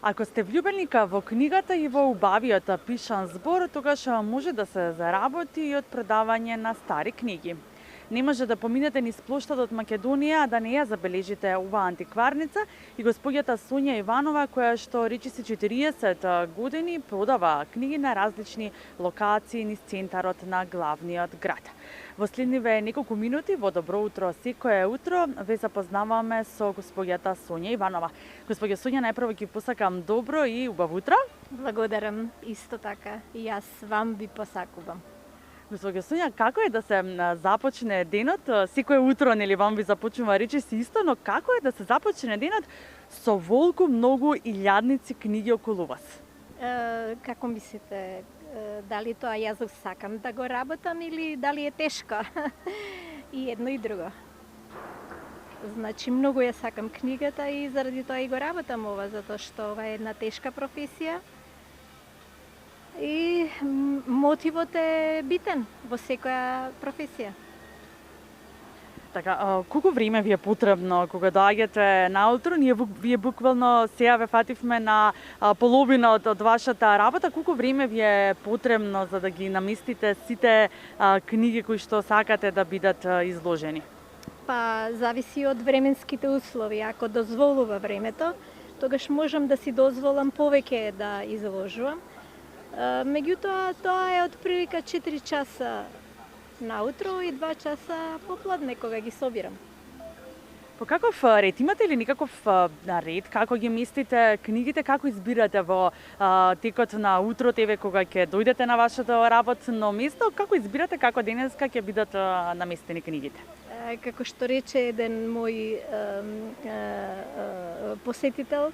Ако сте влюбеника во книгата и во убавиот пишан збор, тогаш може да се заработи и од продавање на стари книги. Не може да поминете низ плоштадот Македонија, а да не ја забележите оваа антикварница и господјата Сонја Иванова, која што речиси 40 години продава книги на различни локации низ центарот на главниот град. Во следниве неколку минути во Добро утро секое утро ве запознаваме со господјата Сонја Иванова. Господја Сонја, најпрво ќе посакам добро и убаво утро. Благодарам, исто така. И јас вам ви посакувам. Господја Сонја, како е да се започне денот? Секое утро, нели, вам ви започнува речиси исто, но како е да се започне денот со волку многу илјадници книги околу вас? Како мислите, дали тоа јас сакам да го работам или дали е тешко? И едно и друго. Значи, многу ја сакам книгата и заради тоа и го работам ова, затоа што ова е една тешка професија. И мотивот е битен во секоја професија. Така, колку време ви е потребно кога доаѓате наутро? Вие буквално сега ве фативме на половина од вашата работа. Колку време ви е потребно за да ги наместите сите книги кои што сакате да бидат изложени? Па, зависи од временските услови. Ако дозволува времето, тогаш можам да си дозволам повеќе да изложувам. Меѓутоа, тоа е од прилика 4 часа наутро и 2 часа попладне кога ги собирам. По каков ред? Имате ли некаков ред како ги местите книгите, како избирате во текот на утрото, еве кога ќе дојдете на вашето работно место, како избирате како денеска ќе бидат наместени книгите? Како што рече еден мој посетител,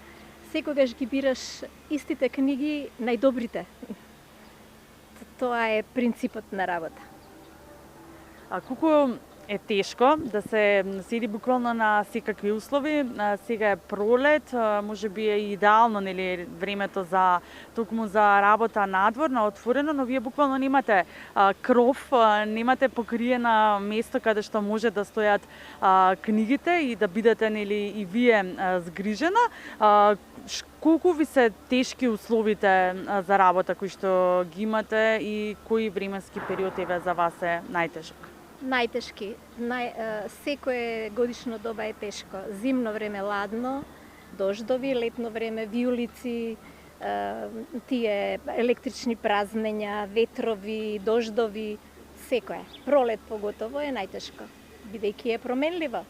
секогаш ги бираш истите книги, најдобрите. Тоа е принципот на работа. А колку е тешко да се седи буквално на секакви услови? Сега е пролет, може би е идеално, нели, времето за токму за работа надвор, на отворено, но вие буквално немате кров, немате покриена место каде што може да стојат книгите и да бидете, нели, и вие згрижена. Колку ви се тешки условите за работа кои што ги имате и кој временски период еве за вас е најтежок? Најтешки. Секое годишно доба е тешко. Зимно време ладно, дождови, летно време виулици, тие електрични празнења, ветрови, дождови, секое. Пролет поготово е најтешко, бидејќи е променливо.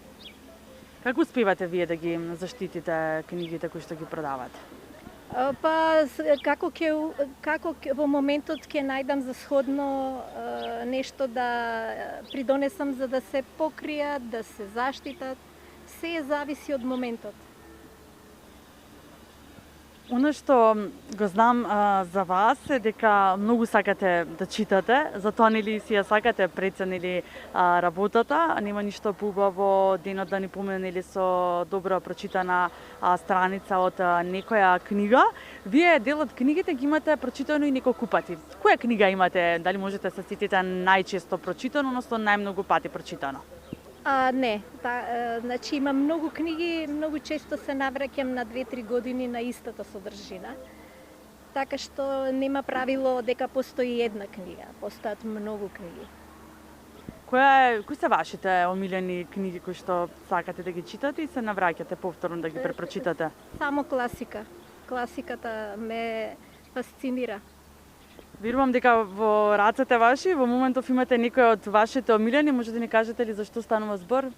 Како успевате вие да ги заштитите книгите кои што ги продавате? Па, како во моментот ќе најдам за сходно нешто да придонесам за да се покријат, да се заштитат, се зависи од моментот. Оно што го знам за вас е дека многу сакате да читате, затоа нели си ја сакате преценили работата, нема ништо поубаво денот да ни помине со добро прочитана страница од некоја книга. Вие дел од книгите ги имате прочитано и неколку пати. Која книга имате, дали можете се сетите најчесто прочитано, односно најмногу пати прочитано? Не, значи има многу книги, многу често се навраќам на 2-3 години на истата содржина. Така што нема правило дека постои една книга, постојат многу книги. Кои се вашите омилени книги кои што сакате да ги читате и се навраќате повторно да ги препрочитате? Само класика. Класиката ме фасцинира. Верувам дека во рацете ваши во моментов имате некој од вашите омилени, може да ни кажете ли зашто станува збор?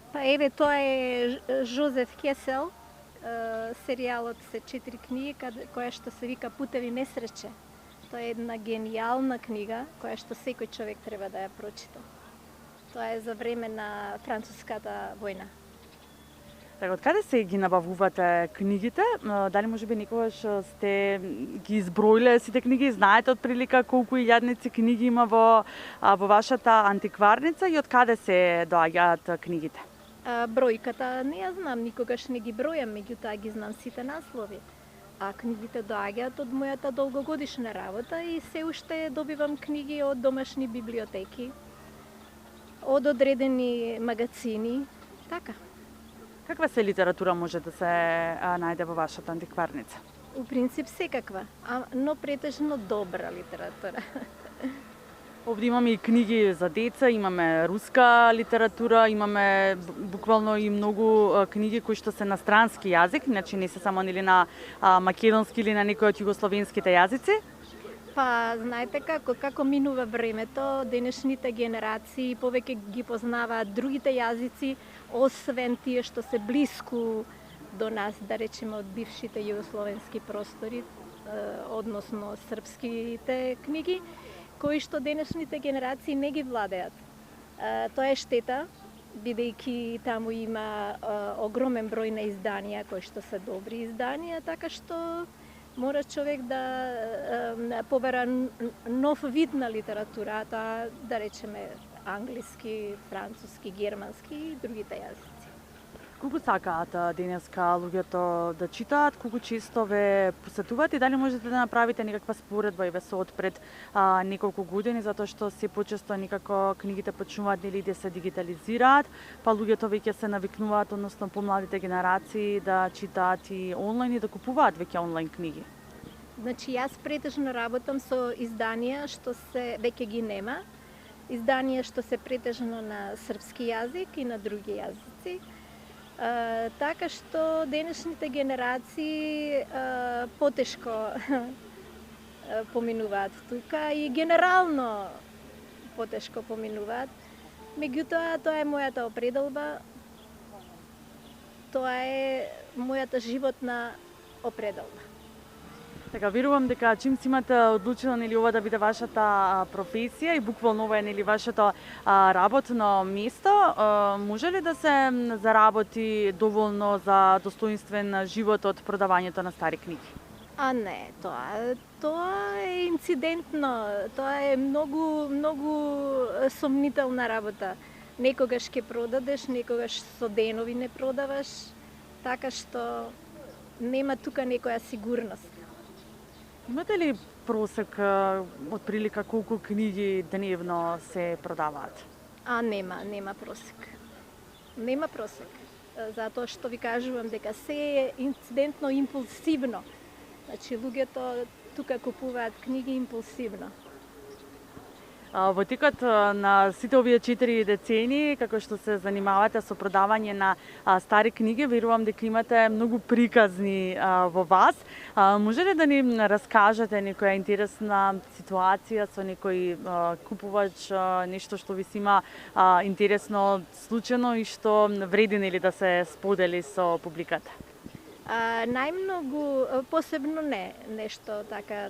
Па еве, тоа е Жозеф Хесел, серијалот се 4 книги која што се вика Путеви несреće. Тоа е една генијална книга која што секој човек треба да ја прочита. Тоа е за време на француската војна. Така, од каде се ги набавувате книгите? Дали може би некогаш сте ги изброиле сите книги, знаете од прилика колку илјадници книги има во вашата антикварница и од каде се доаѓаат книгите? Бројката не ја знам, никогаш не ги бројам, меѓутоа ги знам сите наслови. А книгите доаѓаат од мојата долгогодишна работа и се уште добивам книги од домашни библиотеки, од одредени магазини, така. Каква се литература може да се најде во вашата антикварница? У принцип секаква, но претежно добра литература. Овде имаме и книги за деца, имаме руска литература, имаме буквално и многу книги кои што се на странски јазик, значи не се само нели на македонски или на некој од југословенските јазици. Па, знаете како минува времето, денешните генерации повеќе ги познаваат другите јазици, освен тие што се блиску до нас, да речеме од бившите југословенски простори, односно српските книги, кои што денешните генерации не ги владеат. Тоа е штета, бидејќи таму има огромен број на изданија кои што се добри изданија, така што мора човек да побера нов вид на литературата, да речеме англиски, француски, германски и другите јазици. Колку сакаат денеска луѓето да читаат, колку често ве посетуваат и дали можете да направите некаква споредба и со од неколку години, затоа што се почесто некако книгите почнуваат нели да се дигитализираат, па луѓето веќе се навикнуваат, односно помладите генерации да читаат и онлайн и да купуваат веќе онлайн книги. Значи јас претежно работам со изданија што се веќе ги нема, изданија што се претежно на српски јазик и на други јазици. Така што денешните генерации потешко поминуваат тука и генерално потешко поминуваат. Меѓутоа, тоа е мојата определба, тоа е мојата животна определба. Така, верувам дека чим си имате одлучено нели ова да биде вашата професија и буквално ова е нели вашето работно место, може ли да се заработи доволно за достоинствен живот од продавањето на стари книги? Не, тоа е инцидентно, тоа е многу сомнителна работа. Некогаш ќе продадеш, некогаш со денови не продаваш, така што нема тука некоја сигурност. Имате ли просек од прилика колку книги дневно се продаваат? Нема просек. Нема просек. Затоа што ви кажувам дека се е инцидентно импулсивно. Значи луѓето тука купуваат книги импулсивно. Во текот на сите овие 4 децении, како што се занимавате со продавање на стари книги, верувам дека имате многу приказни во вас. Може ли да ни раскажете некоја интересна ситуација со некој купувач, нешто што ви се има интересно случено и што вреди нели да се сподели со публиката? Најмногу, посебно не нешто така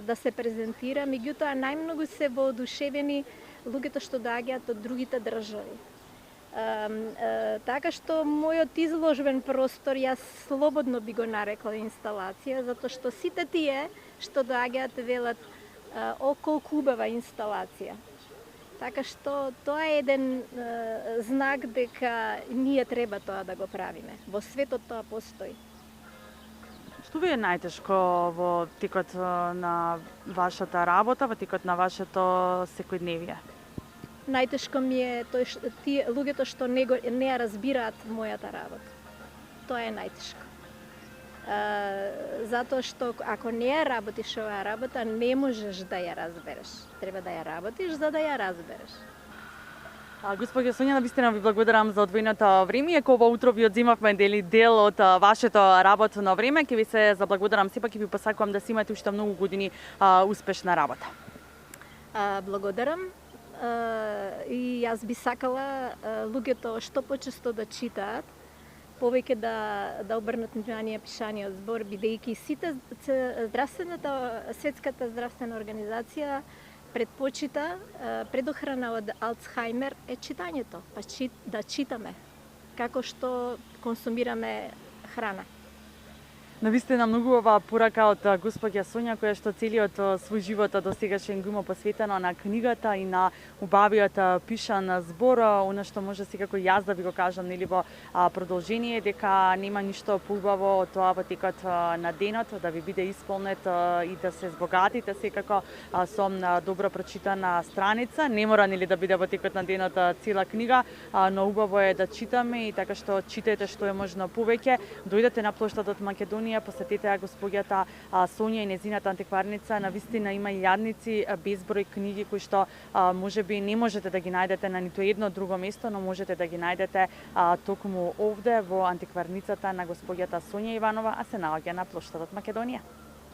да се презентира, меѓутоа најмногу се воодушевени луѓето што доаѓаат од другите држави. Така што мојот изложбен простор јас слободно би го нарекла инсталација, затоа што сите тие што доаѓаат велат о колку убава инсталација. Така што тоа е еден знак дека ние треба тоа да го правиме. Во светот тоа постои. Што ви е најтешко во текот на вашата работа, во текот на вашето секојдневие? Најтешко ми е тие луѓето што не ја разбираат мојата работа. Тоа е најтешко. Затоа што ако не ја работиш оваа работа, не можеш да ја разбереш. Треба да ја работиш за да ја разбереш. Госпоѓа Сонја, навистина ви благодарам за одвоеното време. Иако ова утро ви одземавме дел од вашето работно време, ќе ви се заблагодарам, сепак ќе ви посакувам да си имате уште многу години успешна работа. Благодарам. И јас би сакала луѓето што почесто да читаат, повеќе да обрнат внимание пишаниот збор, бидејќи Светската здравствена организација предпочита предохрана од Алцхаймер е читањето, па да читаме како што консумираме храна. Навистина многу ова порака од госпоѓа Сонја, која што целиот свој живот до сегашен го има посветено на книгата и на убавиот пишан збор. Она што може секако јас да ви го кажам нели во продолжение, дека нема ништо поубаво од тоа во текот на денот да ви биде исполнет и да се збогатите секако со добро прочитана страница. Не мора нели да биде во текот на денот цела книга, но убаво е да читаме и така што читајте што е можно повеќе. Дојдете на плоштадот Македонија Македонија, посетете ја госпоѓата Сонја и незината антикварница. Навистина има илјадници безброј книги кои што можеби не можете да ги најдете на ниту едно друго место, но можете да ги најдете токму овде во антикварницата на госпоѓата Сонја Иванова, а се наоѓа на плоштадот Македонија.